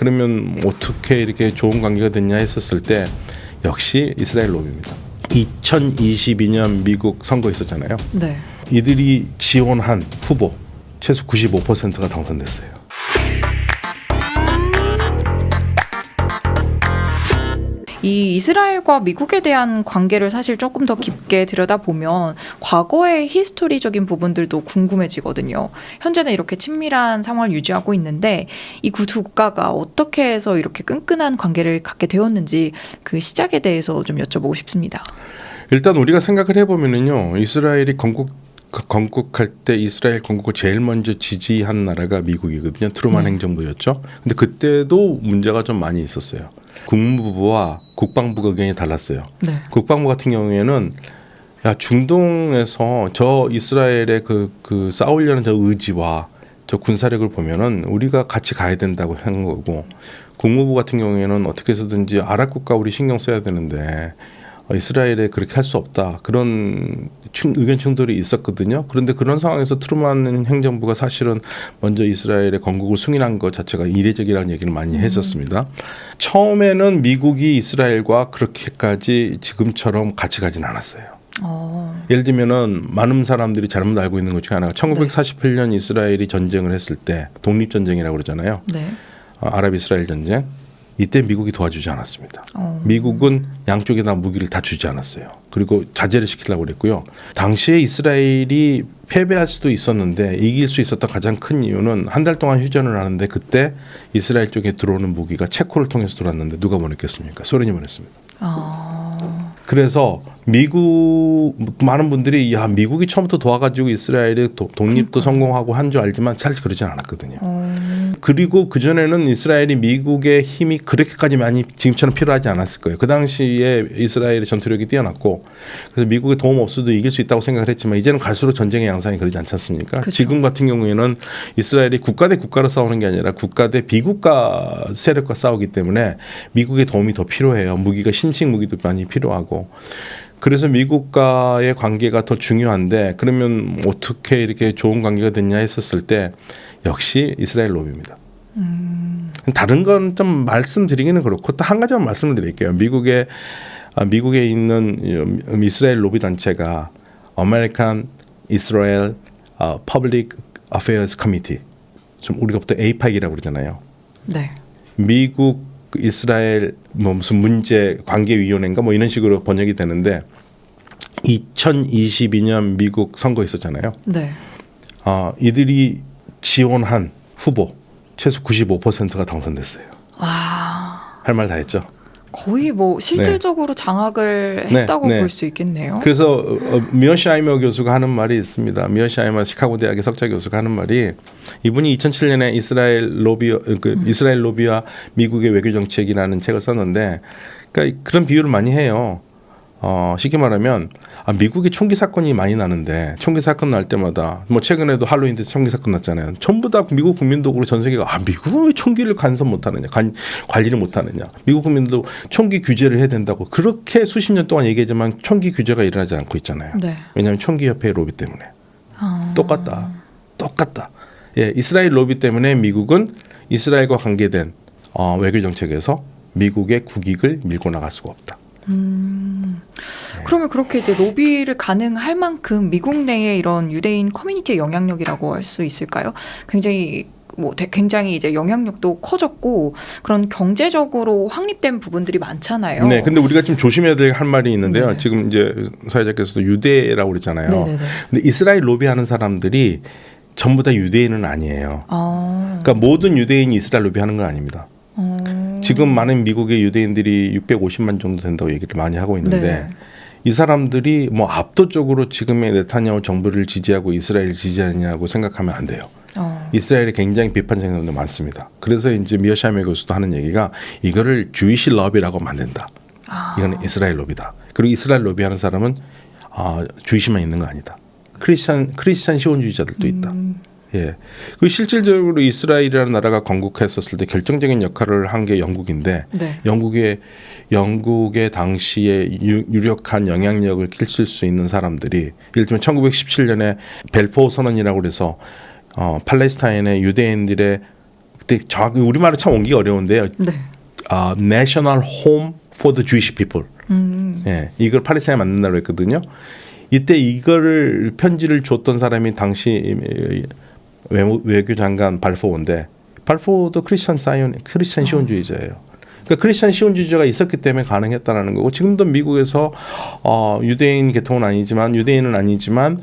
그러면 어떻게 이렇게 좋은 관계가 됐냐 했었을 때 역시 이스라엘 로비입니다. 2022년 미국 선거 있었잖아요. 네. 이들이 지원한 후보 최소 95%가 당선됐어요. 이 이스라엘과 미국에 대한 관계를 사실 조금 더 깊게 들여다보면 과거의 히스토리적인 부분들도 궁금해지거든요. 현재는 이렇게 친밀한 상황을 유지하고 있는데 이 두 국가가 어떻게 해서 이렇게 끈끈한 관계를 갖게 되었는지 그 시작에 대해서 좀 여쭤보고 싶습니다. 일단 우리가 생각을 해보면은요, 이스라엘이 건국할 때 이스라엘 건국을 제일 먼저 지지한 나라가 미국이거든요. 트루만 행정부였죠. 근데 그때도 문제가 좀 많이 있었어요. 국무부와 국방부가 의견이 달랐어요. 네. 국방부 같은 경우에는 야, 중동에서 저 이스라엘의 그 싸우려는 저 의지와 저 군사력을 보면은 우리가 같이 가야 된다고 한 거고, 국무부 같은 경우에는 어떻게 해서든지 아랍 국가 우리 신경 써야 되는데 이스라엘에 그렇게 할 수 없다, 그런 의견 충돌이 있었거든요. 그런데 그런 상황에서 트루만 행정부가 사실은 먼저 이스라엘의 건국을 승인한 것 자체가 이례적이라는 얘기를 많이 했었습니다. 처음에는 미국이 이스라엘과 그렇게까지 지금처럼 같이 가진 않았어요. 예를 들면은 많은 사람들이 잘못 알고 있는 것 중에 하나가 1948년 이스라엘이 전쟁을 했을 때 독립전쟁이라고 그러잖아요. 네. 아랍 이스라엘 전쟁. 이때 미국이 도와주지 않았습니다. 미국은 양쪽에다 무기를 다 주지 않았어요. 그리고 자제를 시키려고 그랬고요. 당시에 이스라엘이 패배할 수도 있었는데 이길 수 있었던 가장 큰 이유는 한 달 동안 휴전을 하는데 그때 이스라엘 쪽에 들어오는 무기가 체코를 통해서 들어왔는데 누가 보냈겠습니까? 소련이 보냈습니다. 그래서 미국 많은 분들이 야, 미국이 처음부터 도와가지고 이스라엘의 독립도 성공하고 한 줄 알지만 사실 그러진 않았거든요. 그리고 그전에는 이스라엘이 미국의 힘이 그렇게까지 많이 지금처럼 필요하지 않았을 거예요. 그 당시에 이스라엘의 전투력이 뛰어났고 그래서 미국의 도움 없어도 이길 수 있다고 생각을 했지만 이제는 갈수록 전쟁의 양상이 그러지 않지 않습니까? 그쵸. 지금 같은 경우에는 이스라엘이 국가 대 국가로 싸우는 게 아니라 국가 대 비국가 세력과 싸우기 때문에 미국의 도움이 더 필요해요. 무기가 신식 무기도 많이 필요하고. 그래서 미국과의 관계가 더 중요한데 그러면 어떻게 이렇게 좋은 관계가 됐냐 했었을 때 역시 이스라엘 로비입니다. 다른 건 좀 말씀드리기는 그렇고 또 한 가지만 말씀을 드릴게요. 미국에 있는 이스라엘 로비 단체가 American Israel Public Affairs Committee, 좀 우리가 보통 AIPAC이라고 그러잖아요. 네. 미국 이스라엘 뭐 무슨 문제 관계위원회인가 뭐 이런 식으로 번역이 되는데 2022년 미국 선거 있었잖아요. 네. 이들이 지원한 후보 최소 95%가 당선됐어요. 할 말 다 했죠. 거의 뭐 실질적으로 장악을 했다고 볼 수 있겠네요. 그래서 미어샤이머 교수가 하는 말이 있습니다. 미어샤이머 시카고 대학의 석좌 교수가 하는 말이, 이분이 2007년에 이스라엘 로비와 미국의 외교 정책이라는 책을 썼는데, 그러니까 그런 비유를 많이 해요. 쉽게 말하면 미국의 총기 사건이 많이 나는데 총기 사건 날 때마다 뭐 최근에도 할로윈 때 총기 사건 났잖아요. 전부 다 미국 국민도 그렇고 전 세계가 미국은 왜 총기를 간섭 못하느냐, 관리를 못하느냐, 미국 국민도 총기 규제를 해야 된다고 그렇게 수십 년 동안 얘기하지만 총기 규제가 일어나지 않고 있잖아요. 네. 왜냐하면 총기협회의 로비 때문에. 똑같다. 예, 이스라엘 로비 때문에 미국은 이스라엘과 관계된 외교 정책에서 미국의 국익을 밀고 나갈 수가 없다. 그러면 그렇게 이제 로비를 가능할 만큼 미국 내에 이런 유대인 커뮤니티의 영향력이라고 할 수 있을까요? 굉장히 이제 영향력도 커졌고 그런 경제적으로 확립된 부분들이 많잖아요. 네, 근데 우리가 좀 조심해야 될 한 말이 있는데요. 네네. 지금 이제 사회자께서도 유대라고 그랬잖아요. 네네네. 근데 이스라엘 로비하는 사람들이 전부 다 유대인은 아니에요. 그러니까 모든 유대인이 이스라엘 로비하는 건 아닙니다. 지금 많은 미국의 유대인들이 650만 정도 된다고 얘기를 많이 하고 있는데 네. 이 사람들이 뭐 압도적으로 지금의 네타냐후 정부를 지지하고 이스라엘을 지지하냐고 생각하면 안 돼요. 이스라엘이 굉장히 비판적인 사람도 많습니다. 그래서 이제 미어샤이머 교수도 하는 얘기가 이거를 주이시 러비라고 하면 안 된다. 이건 이스라엘 로비다. 그리고 이스라엘 로비하는 사람은 주이시만 있는 거 아니다. 크리스찬 시온주의자들도 있다. 예. 그 실질적으로 이스라엘이라는 나라가 건국했었을 때 결정적인 역할을 한 게 영국인데 네. 영국의 당시에 유력한 영향력을 끼칠 수 있는 사람들이 예를 들면 1917년에 벨포어 선언이라고 해서 팔레스타인의 유대인들의 그때 정확히 우리말로 참 옮기기 어려운데요. 네. National Home for the Jewish People. 예, 이걸 팔레스타인에 만든다고 했거든요. 이때 이거를 편지를 줬던 사람이 당시 외교장관 발포인데 발포도 크리스천 시온주의자예요. 그러니까 크리스천 시온주의자가 있었기 때문에 가능했다라는 거고 지금도 미국에서 유대인은 아니지만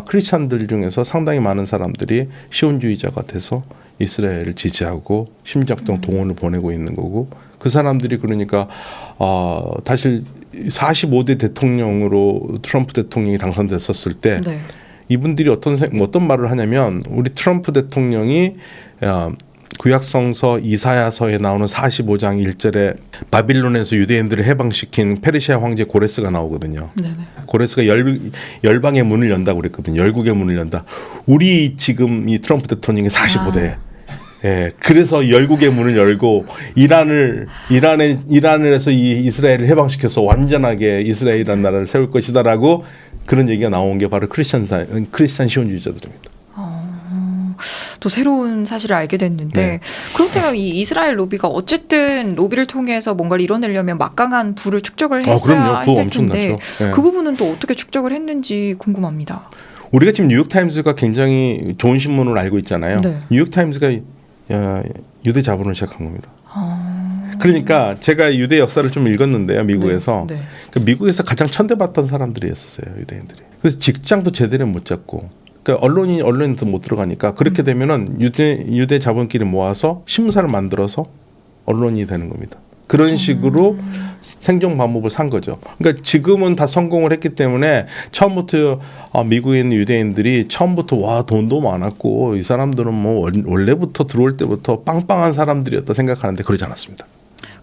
크리스천들 중에서 상당히 많은 사람들이 시온주의자가 돼서 이스라엘을 지지하고 심정적 동원을 보내고 있는 거고 그 사람들이 그러니까 사실 45대 대통령으로 트럼프 대통령이 당선됐었을 때 네. 이분들이 어떤 말을 하냐면 우리 트럼프 대통령이 구약성서 이사야서에 나오는 45장 1절에 바빌론에서 유대인들을 해방시킨 페르시아 황제 고레스가 나오거든요. 네네. 고레스가 열방의 문을 연다고 그랬거든요. 열국의 문을 연다. 우리 지금 이 트럼프 대통령이 45대. 예, 그래서 열국의 문을 열고 이란을 해서 이 이스라엘을 해방시켜서 완전하게 이스라엘이라는 나라를 세울 것이다라고 그런 얘기가 나온 게 바로 크리스천 시온주의자들입니다. 또 새로운 사실을 알게 됐는데 네. 그렇다면 이 이스라엘 로비가 어쨌든 로비를 통해서 뭔가를 이뤄내려면 막강한 부를 축적을 했어야 했을 텐데 네. 그 부분은 또 어떻게 축적을 했는지 궁금합니다. 우리가 지금 뉴욕타임즈가 굉장히 좋은 신문으로 알고 있잖아요. 네. 뉴욕타임즈가 유대 자본을 시작한 겁니다. 그러니까 제가 유대 역사를 좀 읽었는데요. 미국에서. 네. 네. 그러니까 미국에서 가장 천대받던 사람들이었어요. 유대인들이. 그래서 직장도 제대로 못 잡고 그러니까 언론에도 못 들어가니까 그렇게 되면은 유대 자본끼리 모아서 신문사를 만들어서 언론이 되는 겁니다. 그런 식으로 생존 방법을 산 거죠. 그러니까 지금은 다 성공을 했기 때문에 처음부터 미국에 있는 유대인들이 처음부터 와 돈도 많았고 이 사람들은 뭐 원래부터 들어올 때부터 빵빵한 사람들이었다 생각하는데 그러지 않았습니다.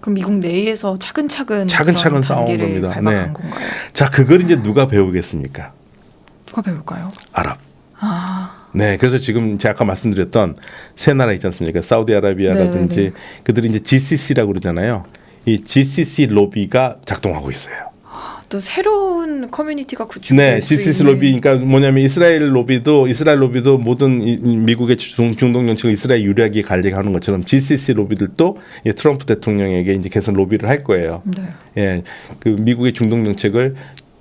그럼 미국 내에서 차근차근 싸운 겁니다. 밟아간 건가요? 자, 그걸 이제 누가 배우겠습니까? 누가 배울까요? 아랍. 네, 그래서 지금 제가 아까 말씀드렸던 세 나라 있지 않습니까? 사우디아라비아라든지 네네. 그들이 이제 GCC라고 그러잖아요. 이 GCC 로비가 작동하고 있어요. 또 새로운 커뮤니티가 구축될 네, 수 GCC 있는. 로비, 그러니까 뭐냐면 이스라엘 로비도 모든 미국의 중동 정책을 이스라엘 유리하게 관리하는 것처럼 GCC 로비들도 트럼프 대통령에게 이제 계속 로비를 할 거예요. 네. 예, 그 미국의 중동 정책을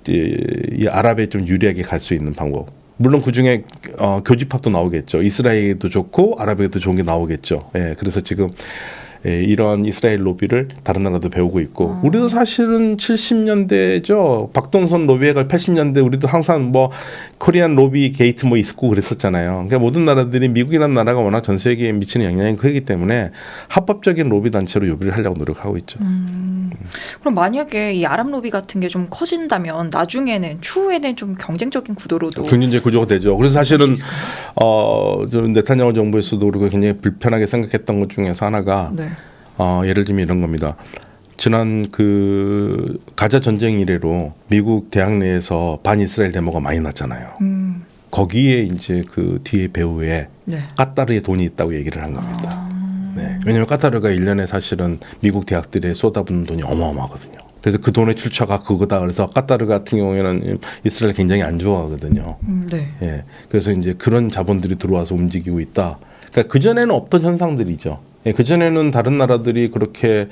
이 아랍에 좀 유리하게 갈 수 있는 방법. 물론 그 중에 교집합도 나오겠죠. 이스라엘도 좋고 아랍에도 좋은 게 나오겠죠. 예, 그래서 지금 이러한 이스라엘 로비를 다른 나라도 배우고 있고 우리도 사실은 70년대죠. 박동선 로비회가 80년대 우리도 항상 뭐 코리안 로비 게이트 뭐 있었고 그랬었잖아요. 그러니까 모든 나라들이 미국이라는 나라가 워낙 전 세계에 미치는 영향이 크기 때문에 합법적인 로비 단체로 요비를 하려고 노력하고 있죠. 그럼 만약에 이 아랍 로비 같은 게 좀 커진다면 나중에는 추후에는 좀 경쟁적인 구도로도 경쟁적 구조가 되죠. 그래서 사실은 좀 네타냐후 정부에서도 우리가 굉장히 불편하게 생각했던 것 중에서 하나가 네. 예를 들면 이런 겁니다. 지난 그 가자 전쟁 이래로 미국 대학 내에서 반이스라엘 데모가 많이 났잖아요. 거기에 이제 그 뒤에 배후에 네. 까타르의 돈이 있다고 얘기를 한 겁니다. 네. 왜냐하면 까타르가 1년에 사실은 미국 대학들에 쏟아붓는 돈이 어마어마하거든요. 그래서 그 돈의 출처가 그거다. 그래서 까타르 같은 경우에는 이스라엘 굉장히 안 좋아하거든요. 네. 예. 그래서 이제 그런 자본들이 들어와서 움직이고 있다. 그러니까 그전에는 없던 현상들이죠. 예, 그전에는 다른 나라들이 그렇게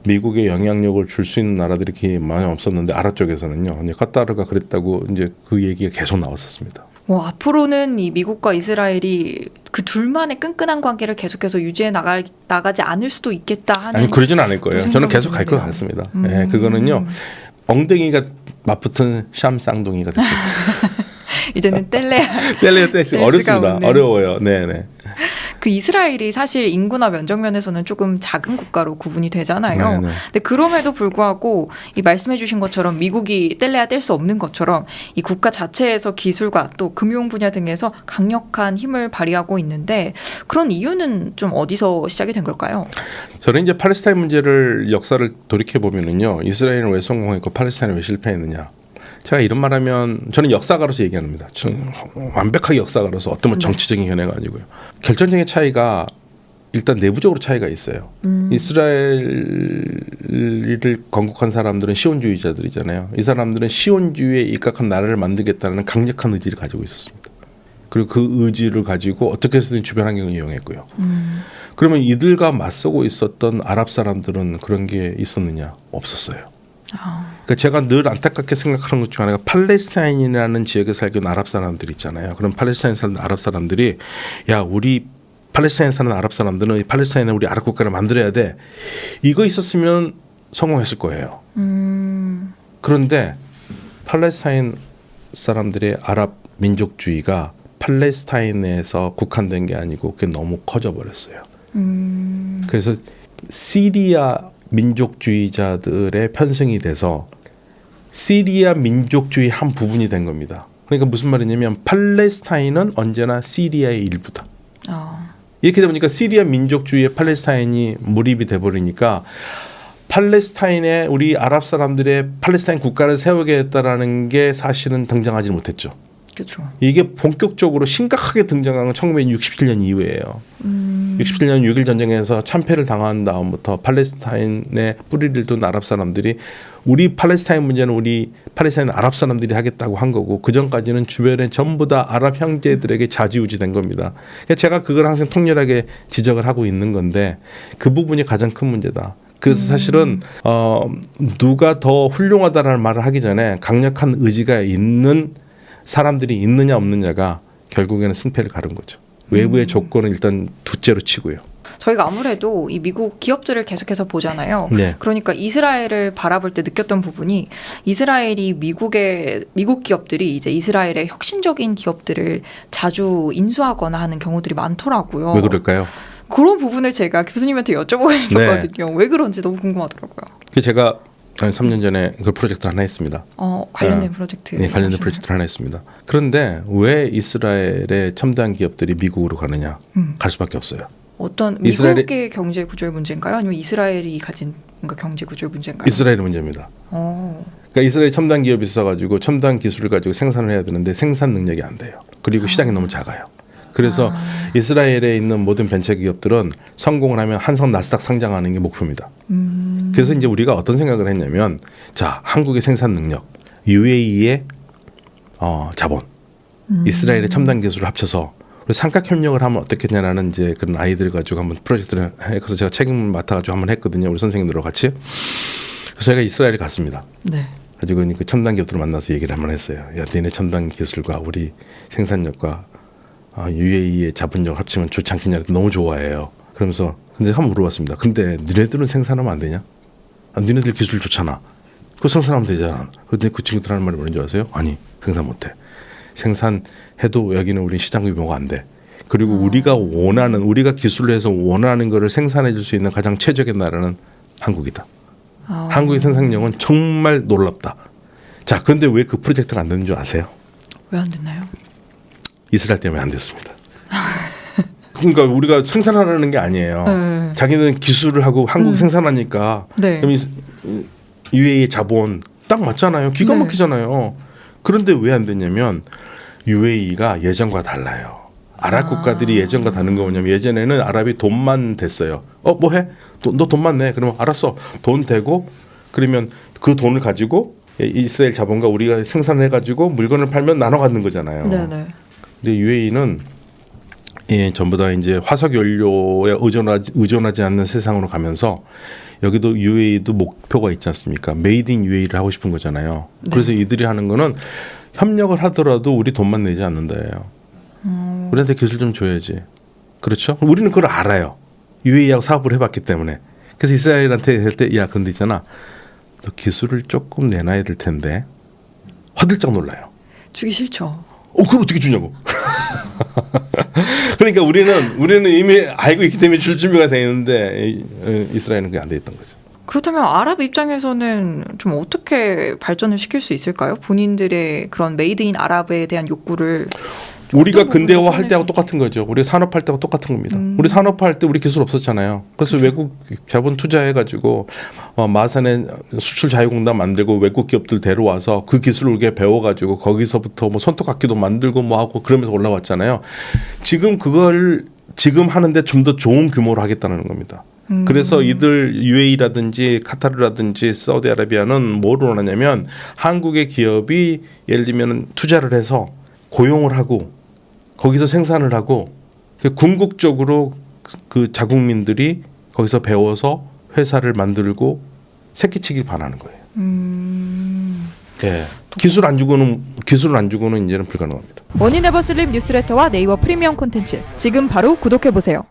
미국에 영향력을 줄 수 있는 나라들이 이렇게 많이 없었는데 아랍 쪽에서는요. 이제 까타르가 그랬다고 이제 그 얘기가 계속 나왔었습니다. 앞으로는 이 미국과 이스라엘이 그 둘만의 끈끈한 관계를 계속해서 유지해 나가지 않을 수도 있겠다 하는. 아니 그러지는 않을 거예요. 저는 계속 갈 것 드는데요. 같습니다. 예, 그거는요. 엉덩이가 맞붙은 샴 쌍둥이가 됐습니다. 이제는 뗄래야 어렵습니다. 없는. 어려워요. 네네. 그 이스라엘이 사실 인구나 면적 면에서는 조금 작은 국가로 구분이 되잖아요. 네네. 근데 그럼에도 불구하고 이 말씀해주신 것처럼 미국이 뗄래야 뗄 수 없는 것처럼 이 국가 자체에서 기술과 또 금융 분야 등에서 강력한 힘을 발휘하고 있는데 그런 이유는 좀 어디서 시작이 된 걸까요? 저는 이제 팔레스타인 문제를 역사를 돌이켜 보면은요, 이스라엘은 왜 성공했고 팔레스타인은 왜 실패했느냐. 제가 이런 말하면 저는 역사가로서 얘기합니다. 완벽하게 역사가로서 어떤 뭐 정치적인 견해가 아니고요. 결정적인 차이가 일단 내부적으로 차이가 있어요. 이스라엘을 건국한 사람들은 시온주의자들이잖아요. 이 사람들은 시온주의에 입각한 나라를 만들겠다는 강력한 의지를 가지고 있었습니다. 그리고 그 의지를 가지고 어떻게 해서든 주변 환경을 이용했고요. 그러면 이들과 맞서고 있었던 아랍 사람들은 그런 게 있었느냐? 없었어요. 그러니까 제가 늘 안타깝게 생각하는 것 중 하나가 팔레스타인이라는 지역에 살고 있는 아랍 사람들 있잖아요. 그럼 팔레스타인에 사는 아랍 사람들이 야 우리 팔레스타인에 사는 아랍 사람들은 팔레스타인에 우리 아랍 국가를 만들어야 돼. 이거 있었으면 성공했을 거예요. 그런데 팔레스타인 사람들의 아랍 민족주의가 팔레스타인에서 국한된 게 아니고 그게 너무 커져 버렸어요. 그래서 시리아 민족주의자들의 편승이 돼서 시리아 민족주의 한 부분이 된 겁니다. 그러니까 무슨 말이냐면 팔레스타인은 언제나 시리아의 일부다. 이렇게 되다 보니까 시리아 민족주의에 팔레스타인이 몰입이 돼버리니까 팔레스타인에 우리 아랍 사람들의 팔레스타인 국가를 세우겠다라는 게 사실은 등장하지 못했죠. 그렇죠. 이게 본격적으로 심각하게 등장한 건 1967년 이후예요. 67년 6.1 전쟁에서 참패를 당한 다음부터 팔레스타인에 뿌리를 둔 아랍 사람들이 우리 팔레스타인 문제는 우리 팔레스타인 아랍 사람들이 하겠다고 한 거고 그 전까지는 주변에 전부 다 아랍 형제들에게 좌지우지된 겁니다. 그러니까 제가 그걸 항상 통렬하게 지적을 하고 있는 건데 그 부분이 가장 큰 문제다. 그래서 사실은 누가 더 훌륭하다라는 말을 하기 전에 강력한 의지가 있는 사람들이 있느냐 없느냐가 결국에는 승패를 가른 거죠. 외부의 조건은 일단 둘째로 치고요. 저희가 아무래도 이 미국 기업들을 계속해서 보잖아요. 네. 그러니까 이스라엘을 바라볼 때 느꼈던 부분이 이스라엘이 미국 기업들이 이제 이스라엘의 혁신적인 기업들을 자주 인수하거나 하는 경우들이 많더라고요. 왜 그럴까요? 그런 부분을 제가 교수님한테 여쭤보고 싶었거든요. 왜 그런지 너무 궁금하더라고요. 제가 3년 전에 그 프로젝트를 하나 했습니다. 관련된 프로젝트. 네, 관련된 프로젝트를 하나 했습니다. 그런데 왜 이스라엘의 첨단 기업들이 미국으로 가느냐? 갈 수밖에 없어요. 어떤 미국의 경제 구조의 문제인가요? 아니면 이스라엘이 가진 뭔가 경제 구조의 문제인가요? 이스라엘의 문제입니다. 그러니까 이스라엘 첨단 기업이 있어가지고 첨단 기술을 가지고 생산을 해야 되는데 생산 능력이 안 돼요. 그리고 시장이 너무 작아요. 그래서 이스라엘에 있는 모든 벤처 기업들은 성공을 하면 한성 나스닥 상장하는 게 목표입니다. 그래서 이제 우리가 어떤 생각을 했냐면 자 한국의 생산 능력, UAE의 자본, 이스라엘의 첨단 기술을 합쳐서 우리 삼각 협력을 하면 어떻겠냐라는 이제 그런 아이들 가지고 한번 프로젝트를 해서 제가 책임을 맡아가지고 한번 했거든요. 우리 선생님들과 같이. 그래서 제가 이스라엘에 갔습니다. 네. 가지고 그 첨단 기업들을 만나서 얘기를 한번 했어요. 야, 너네 첨단 기술과 우리 생산력과 UAE의 자본력을 합치면 좋지 않겠냐. 너무 좋아해요. 그러면서 근데 한번 물어봤습니다. 근데 너네들은 생산하면 안 되냐? 너네들 기술 좋잖아. 그거 생산하면 되잖아. 그런데 그 친구들 하는 말이 뭔지 아세요? 아니 생산 못해. 생산해도 여기는 우리 시장 규모가 안 돼. 그리고 우리가 기술을 해서 원하는 거를 생산해 줄 수 있는 가장 최적의 나라는 한국이다. 한국의 생산력은 정말 놀랍다. 자, 그런데 왜 그 프로젝트가 안 되는 줄 아세요? 왜 안 됐나요? 이스라엘 때문에 안 됐습니다. 그러니까 우리가 생산하라는 게 아니에요. 네. 자기는 기술을 하고 한국이 생산하니까 네. 그럼 UAE 자본 딱 맞잖아요. 기가 막히잖아요. 그런데 왜 안 됐냐면 UAE가 예전과 달라요. 아랍 국가들이 예전과 다른 거 뭐냐면 예전에는 아랍이 돈만 댔어요. 뭐 해? 너 돈만 내. 그러면 알았어. 돈 대고 그러면 그 돈을 가지고 이스라엘 자본과 우리가 생산을 해가지고 물건을 팔면 나눠 갖는 거잖아요. 네네. 근데 UAE는 전부 다 이제 화석 연료에 의존하지 않는 세상으로 가면서 여기도 UAE도 목표가 있지 않습니까? 메이드 인 UAE를 하고 싶은 거잖아요. 네. 그래서 이들이 하는 거는 협력을 하더라도 우리 돈만 내지 않는다예요. 우리한테 기술 좀 줘야지. 그렇죠? 우리는 그걸 알아요. UAE하고 사업을 해봤기 때문에. 그래서 이스라엘한테 할 때 야 근데 있잖아. 너 기술을 조금 내놔야 될 텐데. 화들짝 놀라요. 주기 싫죠. 그걸 어떻게 주냐고. 그러니까 우리는 이미 알고 있기 때문에 줄 준비가 돼 있는데 이스라엘은 그게 안 돼 있던 거죠. 그렇다면 아랍 입장에서는 좀 어떻게 발전을 시킬 수 있을까요? 본인들의 그런 메이드 인 아랍에 대한 욕구를 우리가 근대화 할 때하고 똑같은 거죠. 우리 산업할 때하고 똑같은 겁니다. 우리 산업할 때 우리 기술 없었잖아요. 그래서 그렇죠. 외국 자본 투자해가지고 마산에 수출 자유공단 만들고 외국 기업들 데려와서 그 기술을 우리가 배워가지고 거기서부터 뭐 손톱깎이도 만들고 뭐 하고 그러면서 올라왔잖아요. 지금 그걸 지금 하는데 좀 더 좋은 규모로 하겠다는 겁니다. 그래서 이들 UAE라든지 카타르라든지 사우디아라비아는 뭐를 원하냐면 한국의 기업이 예를 들면 투자를 해서 고용을 하고 거기서 생산을 하고 궁극적으로 그 자국민들이 거기서 배워서 회사를 만들고 새끼치기를 바라는 거예요. 예. 기술을 안 주고는 이제는 불가능합니다. 머니네버슬립 뉴스레터와 네이버 프리미엄 콘텐츠 지금 바로 구독해 보세요.